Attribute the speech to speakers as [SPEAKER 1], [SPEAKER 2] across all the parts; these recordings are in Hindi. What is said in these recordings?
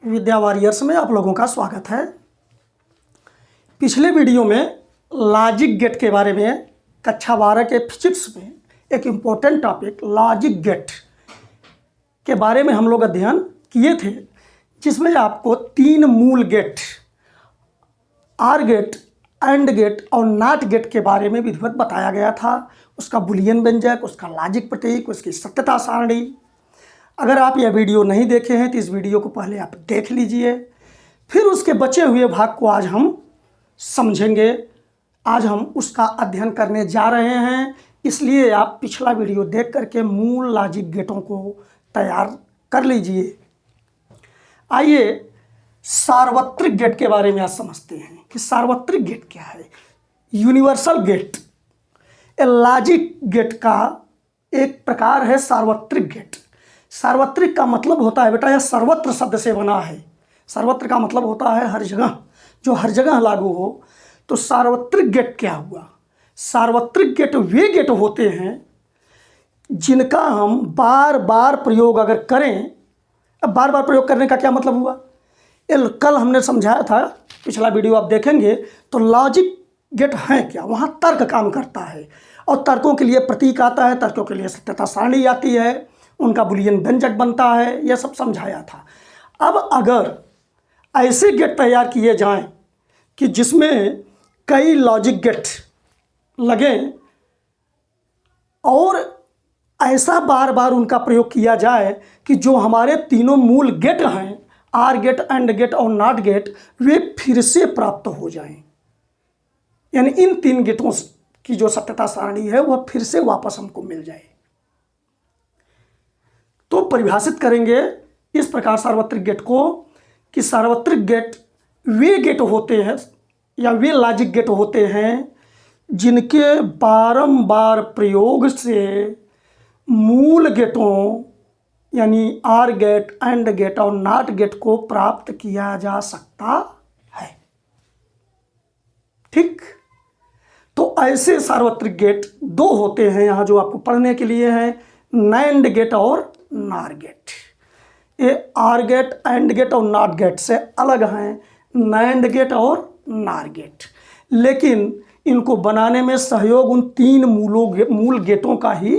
[SPEAKER 1] विद्या वॉरियर्स में आप लोगों का स्वागत है। पिछले वीडियो में लॉजिक गेट के बारे में कक्षा 12 के फिजिक्स में एक इम्पोर्टेंट टॉपिक लॉजिक गेट के बारे में हम लोग अध्ययन किए थे, जिसमें आपको 3 मूल gate OR gate, AND gate और नॉट गेट के बारे में विधिवत बताया गया था। उसका बुलियन व्यंजक, उसका लॉजिक प्रतीक, उसकी सत्यता सारणी। अगर आप यह वीडियो नहीं देखे हैं तो इस वीडियो को पहले आप देख लीजिए, फिर उसके बचे हुए भाग को आज हम समझेंगे। आज हम उसका अध्ययन करने जा रहे हैं, इसलिए आप पिछला वीडियो देख करके मूल लॉजिक गेटों को तैयार कर लीजिए। आइए सार्वत्रिक गेट के बारे में आज समझते हैं कि सार्वत्रिक गेट क्या है। Universal gate a logic gate का एक प्रकार है सार्वत्रिक गेट। सार्वत्रिक का मतलब होता है बेटा, यह सर्वत्र शब्द से बना है। सर्वत्र का मतलब होता है हर जगह, जो हर जगह लागू हो। तो सार्वत्रिक गेट क्या हुआ? सार्वत्रिक गेट वे गेट होते हैं जिनका हम बार बार प्रयोग अगर करें। अब बार बार प्रयोग करने का क्या मतलब हुआ? कल हमने समझाया था, पिछला वीडियो आप देखेंगे तो लॉजिक गेट है क्या, वहाँ तर्क काम करता है और तर्कों के लिए प्रतीक आता है, तर्कों के लिए सत्यता सारणी आती है, उनका बुलियन व्यंजक बनता है, यह सब समझाया था। अब अगर ऐसे गेट तैयार किए जाएं कि जिसमें कई लॉजिक गेट लगें और ऐसा बार बार उनका प्रयोग किया जाए कि जो हमारे तीनों मूल गेट हैं, आर गेट, एंड गेट और नॉट गेट, वे फिर से प्राप्त हो जाएं। यानी इन 3 गेटों की जो सत्यता सारणी है वह फिर से वापस हमको मिल जाए। तो परिभाषित करेंगे इस प्रकार सार्वत्रिक गेट को कि सार्वत्रिक गेट वे गेट होते हैं या वे लॉजिक गेट होते हैं जिनके बारंबार प्रयोग से मूल गेटों यानी आर गेट, एंड गेट और नॉट गेट को प्राप्त किया जा सकता है। ठीक, तो ऐसे सार्वत्रिक गेट 2 होते हैं यहाँ जो आपको पढ़ने के लिए हैं, नैंड गेट और नॉर गेट। ये आर गेट, एंड गेट और नॉट गेट से अलग हैं, नैंड गेट और नॉर गेट। लेकिन इनको बनाने में सहयोग उन 3 मूल गेटों का ही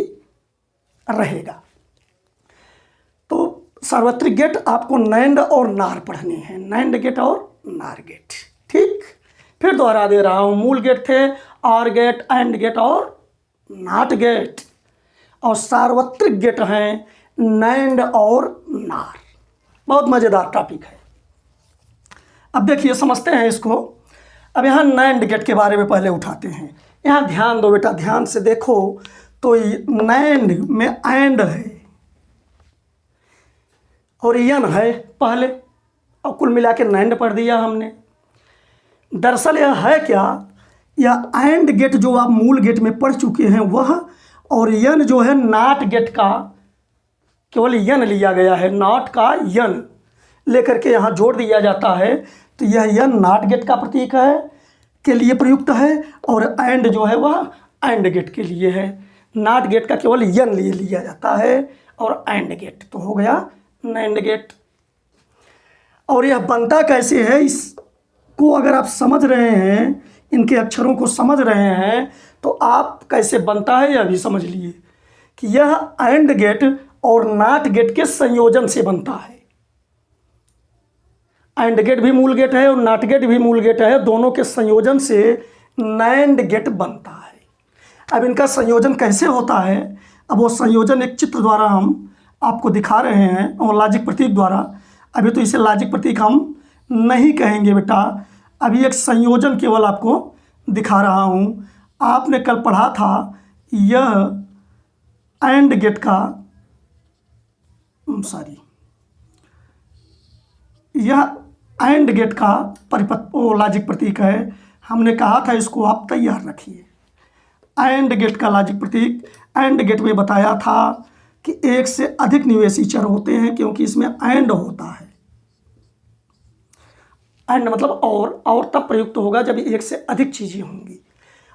[SPEAKER 1] रहेगा। तो सार्वत्रिक गेट आपको नैंड और नॉर पढ़ने हैं, नैंड गेट और नॉर गेट। ठीक, फिर दोहरा दे रहा हूँ, मूल गेट थे आर गेट, एंड गेट और नॉट गेट, और सार्वत्रिक गेट हैं नैंड और नॉर। बहुत मज़ेदार टॉपिक है। अब देखिए समझते हैं इसको। अब यहाँ नैंड गेट के बारे में पहले उठाते हैं। यहाँ ध्यान दो बेटा, ध्यान से देखो तो नैंड में एंड है और यन है पहले, और कुल मिला के नैंड पढ़ दिया हमने। दरअसल यह है क्या, यह एंड गेट जो आप मूल गेट में पढ़ चुके हैं वह, और यन जो है नॉट गेट का केवल यन लिया गया है, नॉट का यन लेकर के यहाँ जोड़ दिया जाता है। तो यह यन नॉट गेट का प्रतीक है, के लिए प्रयुक्त है, और एंड जो है वह एंड गेट के लिए है। नॉट गेट का केवल यन लिए लिया जाता है, और एंड गेट तो हो गया नैंड गेट। और यह बनता कैसे है, इसको अगर आप समझ रहे हैं, इनके अक्षरों को समझ रहे हैं, तो आप कैसे बनता है यह भी समझ लिए कि यह एंड गेट और नॉट गेट के संयोजन से बनता है। एंड गेट भी मूल गेट है और नॉट गेट भी मूल गेट है, दोनों के संयोजन से नैंड गेट बनता है। अब इनका संयोजन कैसे होता है, अब वो संयोजन एक चित्र द्वारा हम आपको दिखा रहे हैं और लॉजिक प्रतीक द्वारा। अभी तो इसे लॉजिक प्रतीक हम नहीं कहेंगे बेटा, अभी एक संयोजन केवल आपको दिखा रहा हूँ। आपने कल पढ़ा था यह एंड गेट का यह एंड गेट का लॉजिक प्रतीक है। हमने कहा था इसको आप तैयार रखिए। एंड गेट का लॉजिक प्रतीक, एंड गेट में बताया था कि 1 से अधिक निवेशी चर होते हैं, क्योंकि इसमें एंड होता है। एंड मतलब और तब प्रयुक्त होगा जब 1 से अधिक चीज़ें होंगी।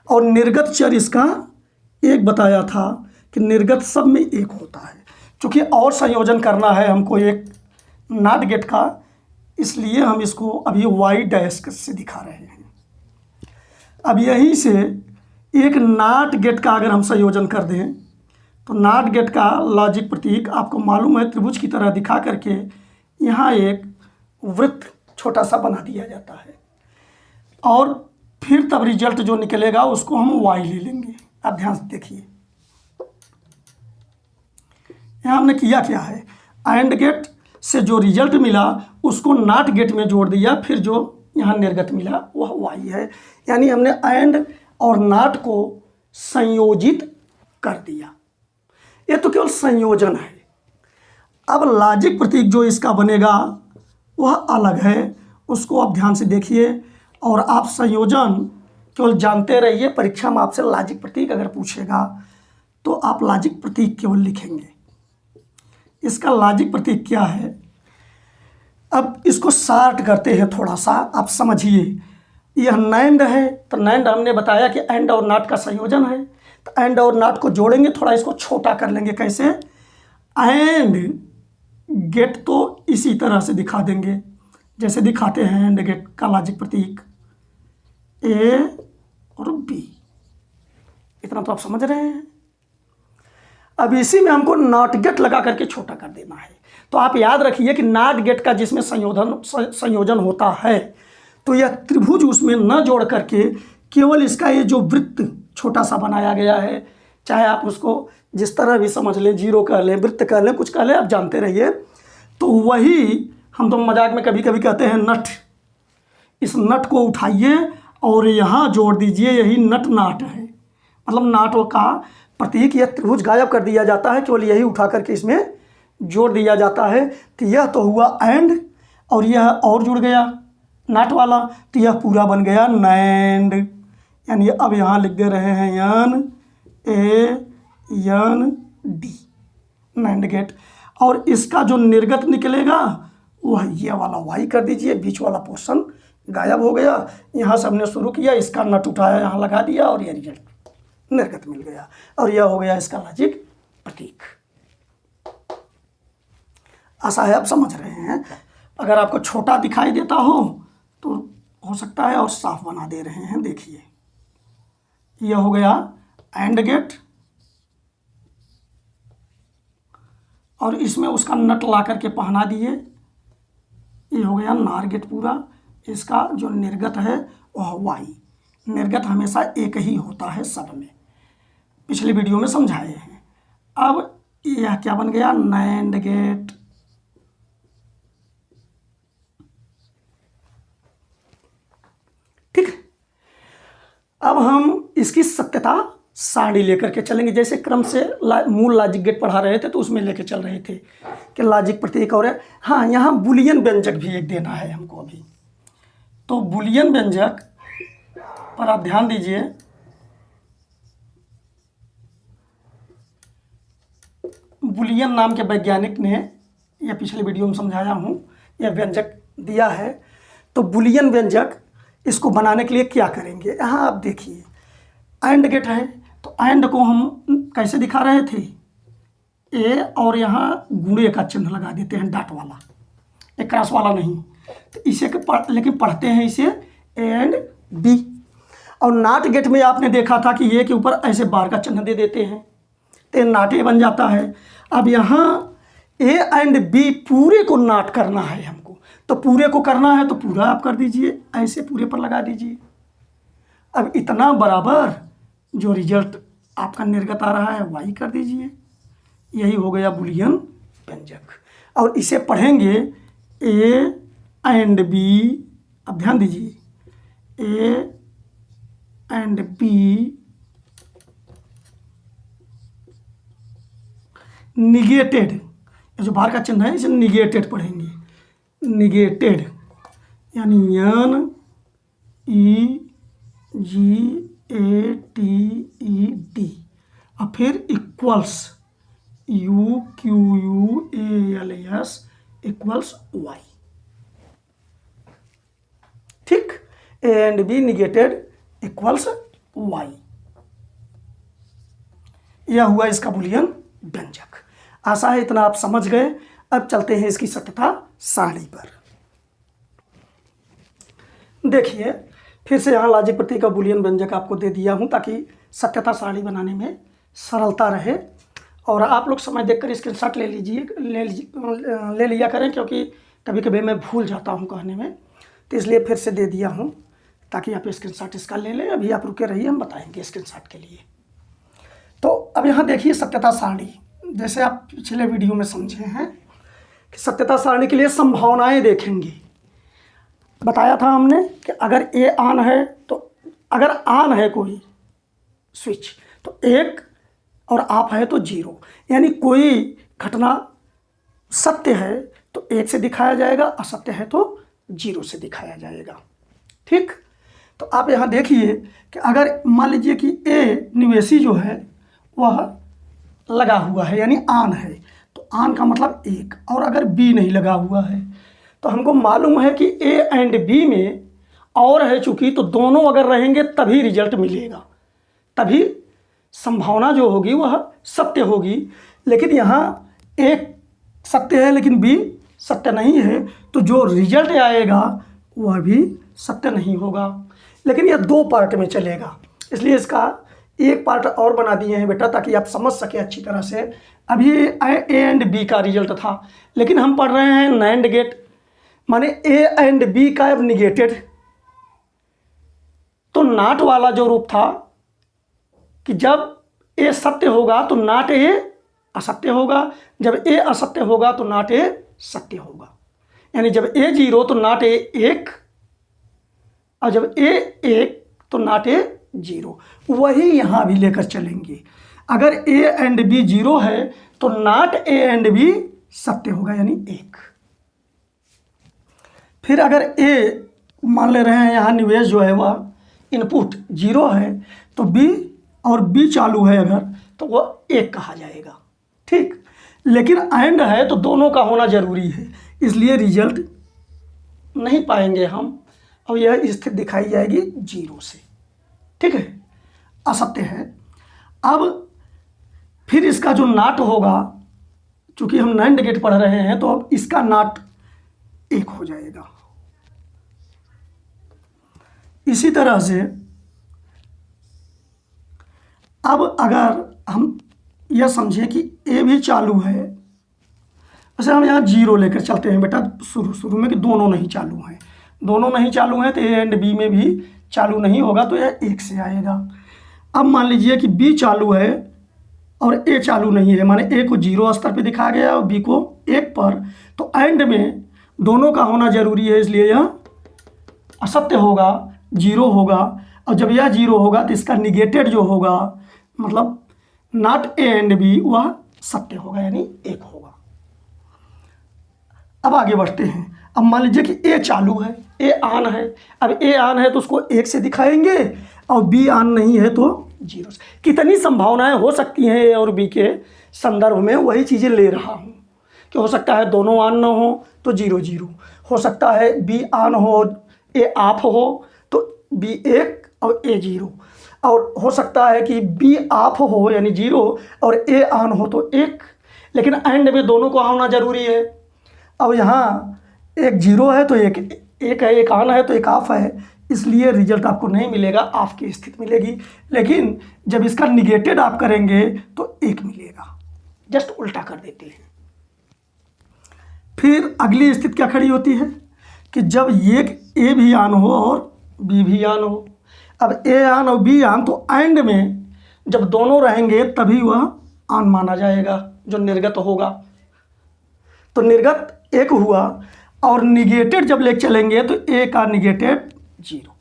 [SPEAKER 1] और निर्गत चर इसका 1 बताया था कि निर्गत सब में 1 होता है। चूँकि और संयोजन करना है हमको एक नॉट गेट का, इसलिए हम इसको अभी वाई डैश से दिखा रहे हैं। अब यहीं से एक नॉट गेट का अगर हम संयोजन कर दें तो नॉट गेट का लॉजिक प्रतीक आपको मालूम है त्रिभुज की तरह दिखा करके यहाँ एक वृत्त छोटा सा बना दिया जाता है और फिर तब रिजल्ट जो निकलेगा उसको हम वाई ले लेंगे। आप ध्यान से देखिए, यहाँ हमने किया क्या है, एंड गेट से जो रिजल्ट मिला उसको नॉट गेट में जोड़ दिया, फिर जो यहाँ निर्गत मिला वह वाई है। यानी हमने एंड और नॉट को संयोजित कर दिया। ये तो केवल संयोजन है। अब लॉजिक प्रतीक जो इसका बनेगा वह अलग है, उसको आप ध्यान से देखिए और आप संयोजन केवल जानते रहिए। परीक्षा में आपसे लॉजिक प्रतीक अगर पूछेगा तो आप लॉजिक प्रतीक केवल लिखेंगे। इसका लॉजिक प्रतीक क्या है, अब इसको शार्ट करते हैं थोड़ा सा, आप समझिए। यह नैंड है तो नैंड हमने बताया कि एंड और नॉट का संयोजन है, तो एंड और नॉट को जोड़ेंगे, थोड़ा इसको छोटा कर लेंगे। कैसे, एंड गेट तो इसी तरह से दिखा देंगे जैसे दिखाते हैं एंड गेट का लॉजिक प्रतीक, ए और बी। इतना तो आप समझ रहे हैं। अब इसी में हमको नॉट गेट लगा करके छोटा कर देना है। तो आप याद रखिए कि नॉट गेट का जिसमें संयोजन होता है तो यह त्रिभुज उसमें न जोड़ करके केवल इसका ये जो वृत्त छोटा सा बनाया गया है, चाहे आप उसको जिस तरह भी समझ लें, जीरो कह लें, वृत्त कह लें, कुछ कह लें, आप जानते रहिए। तो वही हम तो मजाक में कभी कभी कहते हैं नट। इस नट को उठाइए और यहाँ जोड़ दीजिए, यही नट नाट है। मतलब नाट का प्रतीक यह त्रिभुज गायब कर दिया जाता है, केवल यही उठा करके इसमें जोड़ दिया जाता है। तो यह तो हुआ एंड और यह और जुड़ गया नाट वाला, तो यह पूरा बन गया नैंड। यानी अब यहाँ लिख दे रहे हैं N A N D, NAND gate. और इसका जो निर्गत निकलेगा वह ये वाला वाई कर दीजिए, बीच वाला पोर्शन गायब हो गया। यहाँ से हमने शुरू किया, इसका नट उठाया यहाँ लगा दिया और यह रिजल्ट निर्गत मिल गया और यह हो गया इसका लॉजिक प्रतीक। आशा है आप समझ रहे हैं। अगर आपको छोटा दिखाई देता हो सकता है और साफ बना दे रहे हैं। देखिए यह हो गया एंड गेट और इसमें उसका नट ला करके पहना दिए। ये हो गया नार गेट पूरा। इसका जो निर्गत है वह वाई। निर्गत हमेशा एक ही होता है सब में, पिछले वीडियो में समझाए हैं। अब यह क्या बन गया, नैंड गेट। ठीक, अब हम इसकी सत्यता सारणी लेकर के चलेंगे। जैसे क्रम से मूल लॉजिक गेट पढ़ा रहे थे तो उसमें लेके चल रहे थे कि लॉजिक प्रतीक और हाँ, यहाँ बुलियन व्यंजक भी एक देना है हमको अभी। तो बुलियन व्यंजक पर आप ध्यान दीजिए। बुलियन नाम के वैज्ञानिक ने, यह पिछले वीडियो में समझाया हूँ, यह व्यंजक दिया है। तो बुलियन व्यंजक इसको बनाने के लिए क्या करेंगे, यहाँ आप देखिए एंड गेट है तो एंड को हम कैसे दिखा रहे थे, ए और यहाँ गुणे का चिन्ह लगा देते हैं, डॉट वाला, एक क्रॉस वाला नहीं। तो इसे लेकिन पढ़ते हैं इसे ए एंड बी। और नॉट गेट में आपने देखा था कि ए के ऊपर ऐसे बार का चिन्ह दे देते हैं तो नॉट ए बन जाता है। अब यहाँ ए एंड बी पूरे को नॉट करना है हमको, तो पूरे को करना है तो पूरा आप कर दीजिए, ऐसे पूरे पर लगा दीजिए। अब इतना बराबर जो रिजल्ट आपका निर्गत आ रहा है वाई कर दीजिए। यही हो गया बुलियन व्यंजक। और इसे पढ़ेंगे ए एंड बी। अब ध्यान दीजिए, ए एंड बी निगेटेड, ये जो बाहर का चिन्ह है इसे निगेटेड पढ़ेंगे। निगेटेड यानी N E G A T E D और फिर equals U Q U A L S equals Y. ठीक, A and B negated equals Y. यह हुआ इसका बुलियन व्यंजक। आशा है इतना आप समझ गए। अब चलते हैं इसकी सत्यता सारणी पर। देखिए फिर से यहाँ लॉजिक प्रतीक का बुलियन व्यंजक आपको दे दिया हूँ ताकि सत्यता सारणी बनाने में सरलता रहे। और आप लोग समय देखकर स्क्रीनशॉट ले ले लिया करें, क्योंकि कभी कभी मैं भूल जाता हूँ कहने में, तो इसलिए फिर से दे दिया हूँ ताकि आप स्क्रीनशॉट इसका ले लें। अभी आप रुके रहिए, हम बताएंगे स्क्रीनशॉट के लिए। तो अब यहाँ देखिए सत्यता सारणी, जैसे आप पिछले वीडियो में समझे हैं कि सत्यता सारणी के लिए संभावनाएं देखेंगे। बताया था हमने कि अगर ए ऑन है तो अगर ऑन है कोई स्विच तो 1 और ऑफ है तो 0, यानी कोई घटना सत्य है तो 1 से दिखाया जाएगा, असत्य है तो 0 से दिखाया जाएगा। ठीक, तो आप यहाँ देखिए कि अगर मान लीजिए कि ए निवेशी जो है वह लगा हुआ है यानी ऑन है, तो ऑन का मतलब 1, और अगर बी नहीं लगा हुआ है तो हमको मालूम है कि ए एंड बी में और है चूँकि, तो दोनों अगर रहेंगे तभी रिजल्ट मिलेगा, तभी संभावना जो होगी वह सत्य होगी। लेकिन यहाँ एक सत्य है लेकिन बी सत्य नहीं है, तो जो रिजल्ट आएगा वह भी सत्य नहीं होगा। लेकिन यह 2 पार्ट में चलेगा, इसलिए इसका एक पार्ट और बना दिए हैं बेटा ताकि आप समझ सके अच्छी तरह से। अभी ए एंड बी का रिजल्ट था, लेकिन हम पढ़ रहे हैं नैंड गेट, माने ए एंड बी का अब निगेटेड। तो नाट वाला जो रूप था कि जब ए सत्य होगा तो नाट ए असत्य होगा, जब ए असत्य होगा तो नाट ए सत्य होगा। यानी जब ए 0 तो नाट ए 1, और जब ए 1 तो नाट ए 0। वही यहाँ भी लेकर चलेंगे। अगर ए एंड बी 0 है तो नाट ए एंड बी सत्य होगा यानी 1। फिर अगर ए मान ले रहे हैं यहाँ निवेश जो है वह इनपुट 0 है तो बी और बी चालू है अगर, तो वह 1 कहा जाएगा। ठीक, लेकिन एंड है तो दोनों का होना जरूरी है, इसलिए रिजल्ट नहीं पाएंगे हम, और यह स्थिति दिखाई जाएगी 0 से। ठीक है, असत्य है। अब फिर इसका जो नाट होगा, चूंकि हम नैंड गेट पढ़ रहे हैं तो अब इसका नाट 1 हो जाएगा। इसी तरह से अब अगर हम यह समझें कि ए भी चालू है, वैसे हम यहाँ 0 लेकर चलते हैं बेटा शुरू में कि दोनों नहीं चालू हैं, दोनों नहीं चालू हैं तो ए एंड बी में भी चालू नहीं होगा, तो यह 1 से आएगा। अब मान लीजिए कि बी चालू है और ए चालू नहीं है, माने ए को 0 स्तर पे दिखाया गया और बी को 1 पर, तो एंड में दोनों का होना जरूरी है, इसलिए यह असत्य होगा, 0 होगा। और जब यह 0 होगा तो इसका निगेटेड जो होगा, मतलब नॉट ए एंड बी, वह सत्य होगा यानी 1 होगा। अब आगे बढ़ते हैं। अब मान लीजिए कि ए चालू है, ए ऑन है। अब ए ऑन है तो उसको 1 से दिखाएंगे और बी ऑन नहीं है तो 0 से। कितनी संभावनाएं हो सकती हैं ए और बी के संदर्भ में, वही चीज़ें ले रहा हूँ कि हो सकता है दोनों ऑन ना हो तो 0-0, हो सकता है बी ऑन हो ए ऑफ हो तो बी 1 और ए 0, और हो सकता है कि बी ऑफ हो यानी 0 और ए ऑन हो तो 1, लेकिन एंड में दोनों को होना जरूरी है। अब यहाँ एक 0 है तो एक है, एक ऑन है तो एक ऑफ है, इसलिए रिजल्ट आपको नहीं मिलेगा, ऑफ की स्थिति मिलेगी। लेकिन जब इसका निगेटेड आप करेंगे तो 1 मिलेगा, जस्ट उल्टा कर देते हैं। फिर अगली स्थिति क्या खड़ी होती है कि जब ये ए भी ऑन हो और बी भी ऑन हो। अब ए ऑन और बी ऑन, तो एंड में जब दोनों रहेंगे तभी वह ऑन माना जाएगा, जो निर्गत होगा। तो निर्गत 1 हुआ और निगेटेड जब ले चलेंगे तो ए का निगेटेड 0।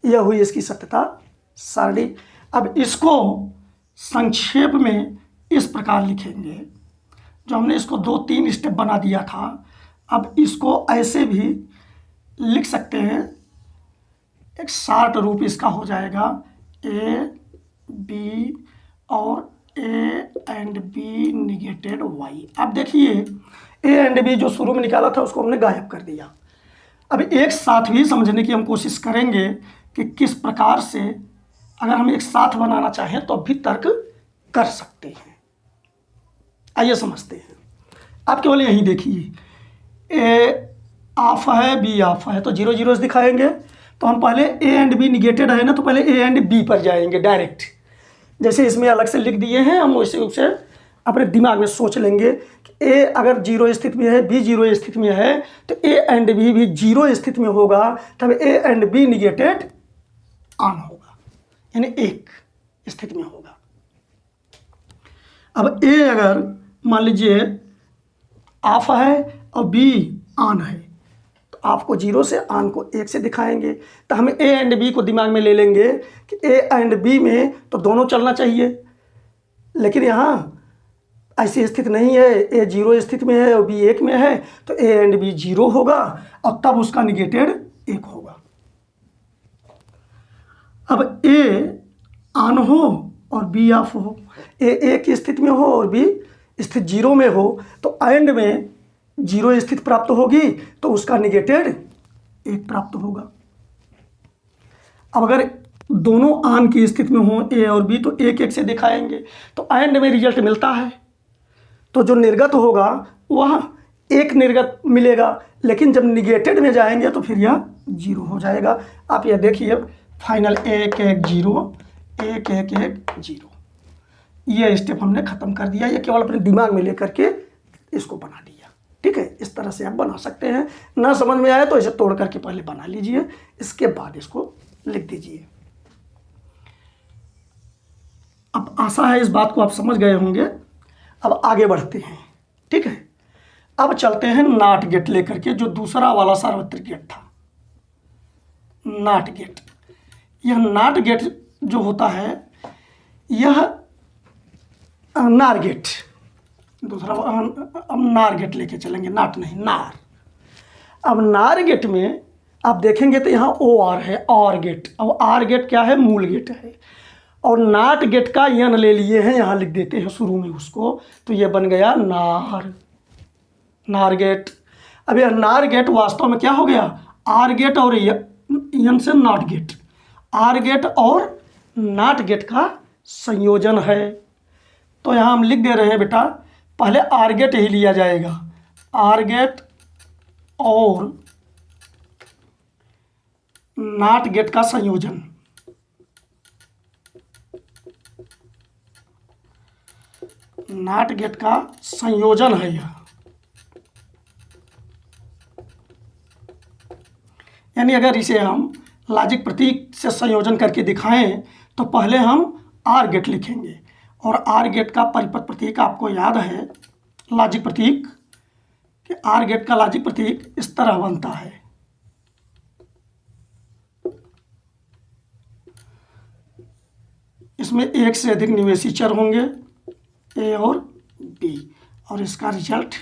[SPEAKER 1] यह हुई इसकी सत्यता सारणी। अब इसको संक्षेप में इस प्रकार लिखेंगे, जो हमने इसको 2-3 स्टेप बना दिया था, अब इसको ऐसे भी लिख सकते हैं। एक शार्ट रूप इसका हो जाएगा ए बी और A and B negated Y. अब देखिए ए एंड बी जो शुरू में निकाला था उसको हमने गायब कर दिया। अब एक साथ भी समझने की हम कोशिश करेंगे कि किस प्रकार से अगर हम एक साथ बनाना चाहें तो भी तर्क कर सकते हैं। आइए समझते हैं। आप केवल यहीं देखिए, ए ऑफ है, बी ऑफ है, तो 0 0 से दिखाएंगे। तो हम पहले ए एंड बी निगेटेड है ना, तो पहले ए एंड बी पर जाएंगे डायरेक्ट। जैसे इसमें अलग से लिख दिए हैं, हम वैसे उसे अपने दिमाग में सोच लेंगे कि ए अगर 0 स्थिति में है, बी 0 स्थिति में है, तो ए एंड बी भी 0 स्थिति में होगा, तब A and B negated on होगा, यानी एक स्थिति में होगा। अब ए अगर मान लीजिए ऑफ है और बी ऑन है, तो आपको 0 से ऑन को 1 से दिखाएंगे। तो हम ए एंड बी को दिमाग में ले लेंगे कि ए एंड बी में तो दोनों चलना चाहिए, लेकिन यहाँ ऐसी स्थिति नहीं है, ए 0 स्थिति में है और बी 1 में है, तो ए एंड बी 0 होगा और तब उसका निगेटेड 1 होगा। अब ए ऑन हो और बी ऑफ हो, ए 1 स्थिति में हो और बी स्थिति 0 में हो, तो एंड में 0 स्थिति प्राप्त होगी, तो उसका निगेटेड 1 प्राप्त होगा। अब अगर दोनों ऑन की स्थिति में हो ए और बी, तो 1 1 से दिखाएंगे, तो एंड में रिजल्ट मिलता है, तो जो निर्गत होगा वह 1 निर्गत मिलेगा, लेकिन जब निगेटेड में जाएंगे तो फिर यह 0 हो जाएगा। आप यह देखिए फाइनल 1 1 0 1 1 1 0, ये स्टेप हमने ख़त्म कर दिया। ये केवल अपने दिमाग में लेकर के इसको बना दिया। ठीक है, इस तरह से आप बना सकते हैं। ना समझ में आए तो इसे तोड़ करके पहले बना लीजिए, इसके बाद इसको लिख दीजिए। अब आशा है इस बात को आप समझ गए होंगे। अब आगे बढ़ते हैं। ठीक है, अब चलते हैं नॉट गेट लेकर के, जो दूसरा वाला सार्वत्रिक गेट था, नॉट गेट। यह नॉट गेट जो होता है, यह नार गेट, दूसरा अब नार गेट लेके चलेंगे, नॉट नहीं, नार। अब नार गेट में आप देखेंगे तो यहाँ ओ आर है, और गेट। अब आर गेट क्या है, मूल गेट है, और नॉट गेट का यन ले लिए हैं, यहाँ लिख देते हैं शुरू में उसको, तो ये बन गया नार, नार गेट। अब यह नार गेट वास्तव में क्या हो गया, आर गेट और यन से नॉट गेट, आर गेट और नॉट गेट का संयोजन है। तो यहाँ हम लिख दे रहे हैं बेटा, पहले आर गेट ही लिया जाएगा, आर गेट और नॉट गेट का संयोजन, नॉट गेट का संयोजन है यह। यानी अगर इसे हम लॉजिक प्रतीक से संयोजन करके दिखाएं, तो पहले हम आर गेट लिखेंगे, और आर गेट का परिपथ प्रतीक आपको याद है, लॉजिक प्रतीक, कि आर गेट का लॉजिक प्रतीक इस तरह बनता है। इसमें एक से अधिक निवेशी चर होंगे, ए और बी, और इसका रिजल्ट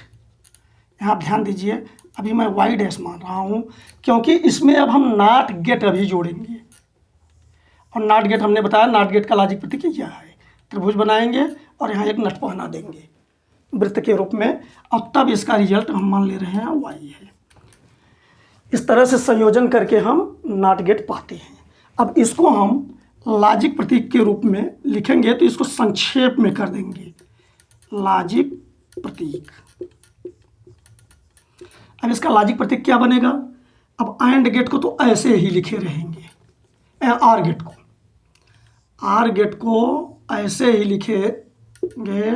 [SPEAKER 1] यहाँ ध्यान दीजिए, अभी मैं वाई डैश मान रहा हूँ क्योंकि इसमें अब हम नॉट गेट अभी जोड़ेंगे, और नॉट गेट हमने बताया नॉट गेट का लॉजिक प्रतीक यह है। त्रिभुज बनाएंगे और यहाँ एक नट पहना देंगे वृत्त के रूप में, और तब इसका रिजल्ट हम मान ले रहे हैं वाई है। इस तरह से संयोजन करके हम नॉट गेट पाते हैं। अब इसको हम लॉजिक प्रतीक के रूप में लिखेंगे, तो इसको संक्षेप में कर देंगे लॉजिक प्रतीक। अब इसका लॉजिक प्रतीक क्या बनेगा, अब एंड गेट को तो ऐसे ही लिखे रहेंगे, आर गेट को, आर गेट को ऐसे ही लिखेंगे,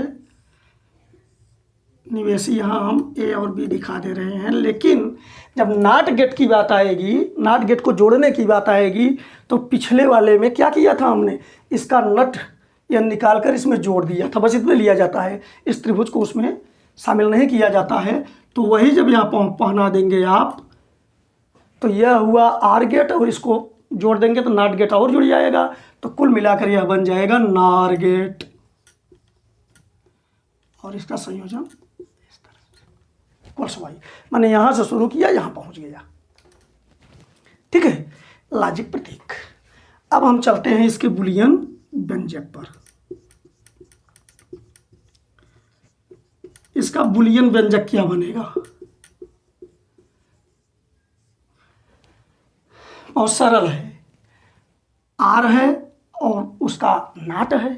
[SPEAKER 1] निवेशी यहाँ हम ए और बी दिखा दे रहे हैं। लेकिन जब नॉट गेट की बात आएगी, नॉट गेट को जोड़ने की बात आएगी, तो पिछले वाले में क्या किया था हमने, इसका नट या निकाल कर इसमें जोड़ दिया था, बस इतना लिया जाता है, इस त्रिभुज को उसमें शामिल नहीं किया जाता है। तो वही जब यहाँ पहना देंगे आप, तो यह हुआ आर गेट, और इसको जोड़ देंगे तो नॉट गेट और जुड़ जाएगा, तो कुल मिलाकर यह बन जाएगा नार गेट, और इसका संयोजन इस तरह से इक्वल्स वाई। मैंने यहाँ से शुरू किया, यहाँ पहुँच गया। ठीक है, लॉजिक प्रतीक। अब हम चलते हैं इसके बुलियन व्यंजक पर। इसका बुलियन व्यंजक क्या बनेगा, बहुत सरल है, आर है और उसका नॉट है,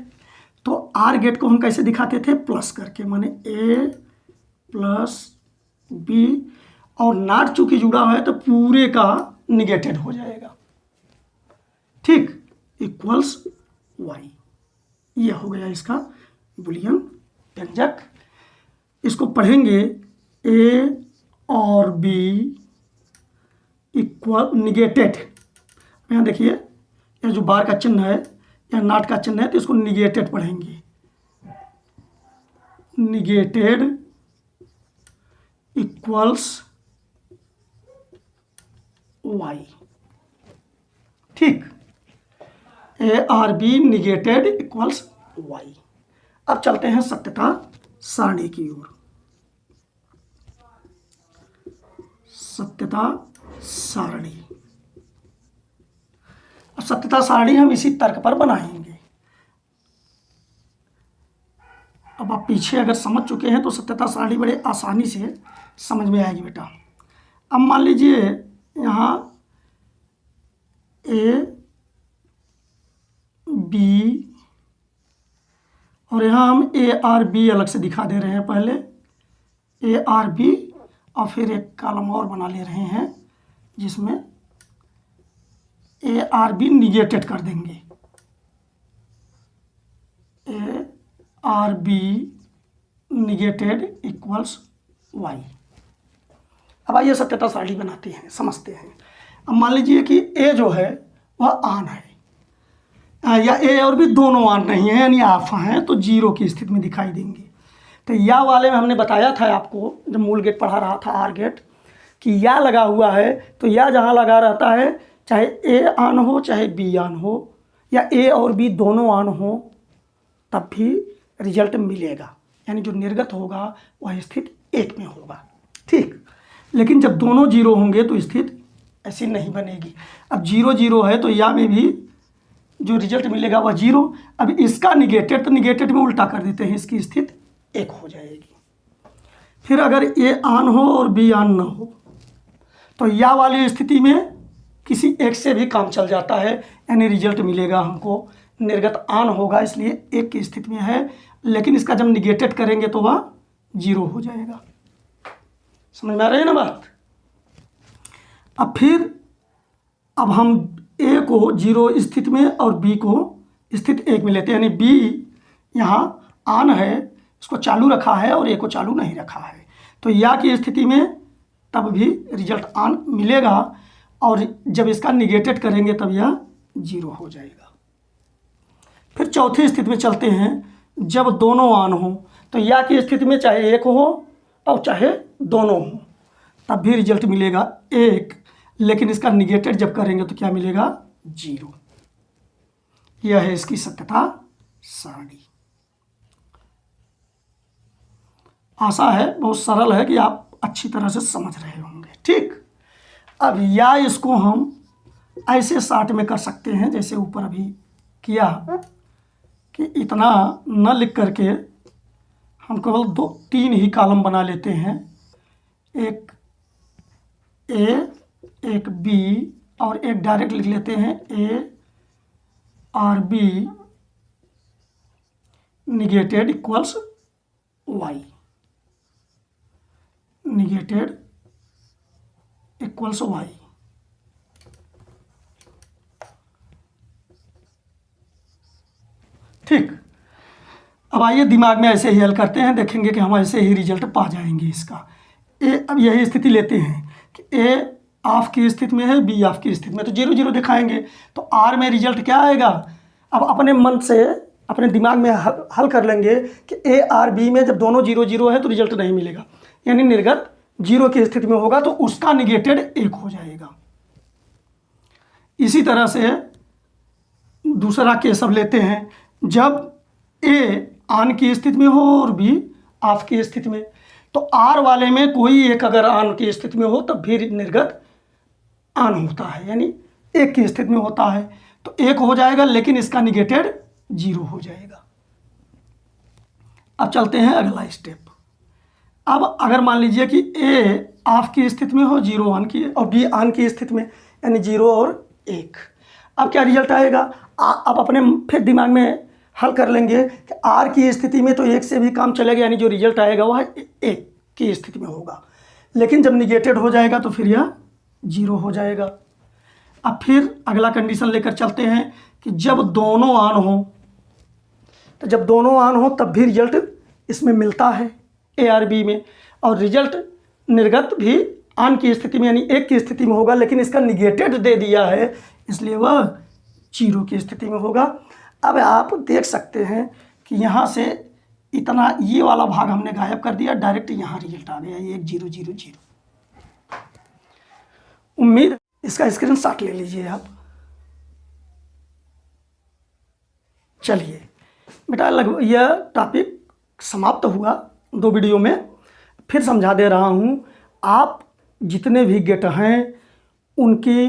[SPEAKER 1] तो आर गेट को हम कैसे दिखाते थे, प्लस करके, माने ए प्लस बी, और नॉट चूंकि जुड़ा हुआ है तो पूरे का निगेटेड हो जाएगा, ठीक, इक्वल्स वाई। यह हो गया इसका बुलियन व्यंजक। इसको पढ़ेंगे ए और बी इक्वल निगेटेड। यहाँ देखिए यह जो बार का चिन्ह है या नॉट का चिन्ह है तो इसको निगेटेड पढ़ेंगे, निगेटेड इक्वल्स वाई, ठीक, A OR B negated equals Y. अब चलते हैं सत्यता सारणी की ओर। सत्यता सारणी, अब सत्यता सारणी हम इसी तर्क पर बनाएंगे। अब आप पीछे अगर समझ चुके हैं तो सत्यता सारणी बड़े आसानी से समझ में आएगी बेटा। अब मान लीजिए यहाँ ए बी और यहाँ हम ए आर बी अलग से दिखा दे रहे हैं, पहले ए आर बी और फिर एक कॉलम और बना ले रहे हैं जिसमें ए आर बी निगेटेड कर देंगे, A OR B negated equals Y. अब आइए सत्यता सारणी बनाते हैं, समझते हैं। अब मान लीजिए कि ए जो है वह ऑन है या ए और बी दोनों ऑन नहीं है यानी ऑफ हैं, तो जीरो की स्थिति में दिखाई देंगे। तो या वाले में हमने बताया था आपको जब मूल गेट पढ़ा रहा था आर गेट कि या लगा हुआ है तो या जहाँ लगा रहता है चाहे ए ऑन हो चाहे बी ऑन हो या ए और बी दोनों ऑन हो तब भी रिजल्ट मिलेगा, यानी जो निर्गत होगा वह स्थिति एक में होगा, ठीक। लेकिन जब दोनों जीरो होंगे तो स्थिति ऐसी नहीं बनेगी। अब जीरो जीरो है तो या में भी जो रिजल्ट मिलेगा वह जीरो। अब इसका निगेटेड तो निगेटेड में उल्टा कर देते हैं, इसकी स्थिति एक हो जाएगी। फिर अगर ए ऑन हो और बी ऑन ना हो तो या वाली स्थिति में किसी एक से भी काम चल जाता है, यानी रिजल्ट मिलेगा हमको, निर्गत ऑन होगा इसलिए एक की स्थिति में है, लेकिन इसका जब निगेटेड करेंगे तो वह जीरो हो जाएगा। समझ में आ रही है ना बात। अब फिर अब हम ए को जीरो स्थिति में और बी को स्थिति एक में लेते हैं, यानी बी यहाँ ऑन है इसको चालू रखा है और ए को चालू नहीं रखा है, तो या की स्थिति में तब भी रिजल्ट ऑन मिलेगा और जब इसका निगेटेड करेंगे तब यह जीरो हो जाएगा। फिर चौथी स्थिति में चलते हैं, जब दोनों ऑन हो तो या की स्थिति में चाहे एक हो और चाहे दोनों हो तब भी रिजल्ट मिलेगा एक, लेकिन इसका निगेटेड जब करेंगे तो क्या मिलेगा, जीरो। यह है इसकी सत्यता सारणी। आशा है बहुत सरल है कि आप अच्छी तरह से समझ रहे होंगे, ठीक। अब या इसको हम ऐसे शार्ट में कर सकते हैं जैसे ऊपर अभी किया कि इतना न लिख करके हम केवल दो तीन ही कॉलम बना लेते हैं, एक ए एक बी और एक डायरेक्ट लिख लेते हैं A OR B negated equals Y, negated equals Y. ठीक। अब आइए दिमाग में ऐसे ही हल करते हैं, देखेंगे कि हम ऐसे ही रिजल्ट पा जाएंगे इसका। ए अब यही स्थिति लेते हैं कि ए ऑफ की स्थिति में है, बी ऑफ की स्थिति में, तो जीरो जीरो दिखाएंगे, तो आर में रिजल्ट क्या आएगा। अब अपने मन से अपने दिमाग में हल कर लेंगे कि ए आर बी में जब दोनों जीरो जीरो है तो रिजल्ट नहीं मिलेगा, यानी निर्गत जीरो की स्थिति में होगा तो उसका निगेटेड एक हो जाएगा। इसी तरह से दूसरा केस अब लेते हैं, जब ए ऑन की स्थिति में हो और बी ऑफ की स्थिति में, तो आर वाले में कोई एक अगर ऑन की स्थिति में हो तब भी निर्गत ऑन होता है, यानी एक की स्थिति में होता है तो एक हो जाएगा, लेकिन इसका निगेटेड जीरो हो जाएगा। अब चलते हैं अगला स्टेप। अब अगर मान लीजिए कि ए ऑफ की स्थिति में हो, जीरो ऑन की, और बी ऑन की स्थिति में, यानी जीरो और एक, अब क्या रिजल्ट आएगा। अब अपने फिर दिमाग में हल कर लेंगे कि आर की स्थिति में तो एक से भी काम चलेगा, यानी जो रिजल्ट आएगा वह एक की स्थिति में होगा, लेकिन जब निगेटेड हो जाएगा तो फिर यह 0 हो जाएगा। अब फिर अगला कंडीशन लेकर चलते हैं कि जब दोनों ऑन हो, तो जब दोनों ऑन हो तब भी रिजल्ट इसमें मिलता है ए आर बी में, और रिजल्ट निर्गत भी ऑन की स्थिति में यानी 1 की स्थिति में होगा, लेकिन इसका निगेटेड दे दिया है इसलिए वह 0 की स्थिति में होगा। अब आप देख सकते हैं कि यहाँ से इतना ये वाला भाग हमने गायब कर दिया, डायरेक्ट यहाँ रिजल्ट आ गया 1 0 0 0। उम्मीद इसका स्क्रीनशॉट ले लीजिए आप। चलिए बेटा, लगभग यह टॉपिक समाप्त हुआ 2 वीडियो में। फिर समझा दे रहा हूँ, आप जितने भी गेट हैं उनकी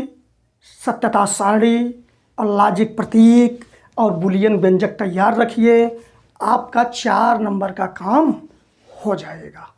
[SPEAKER 1] सत्यता सारणी और लॉजिक प्रतीक और बुलियन व्यंजक तैयार रखिए, आपका 4 नंबर का काम हो जाएगा।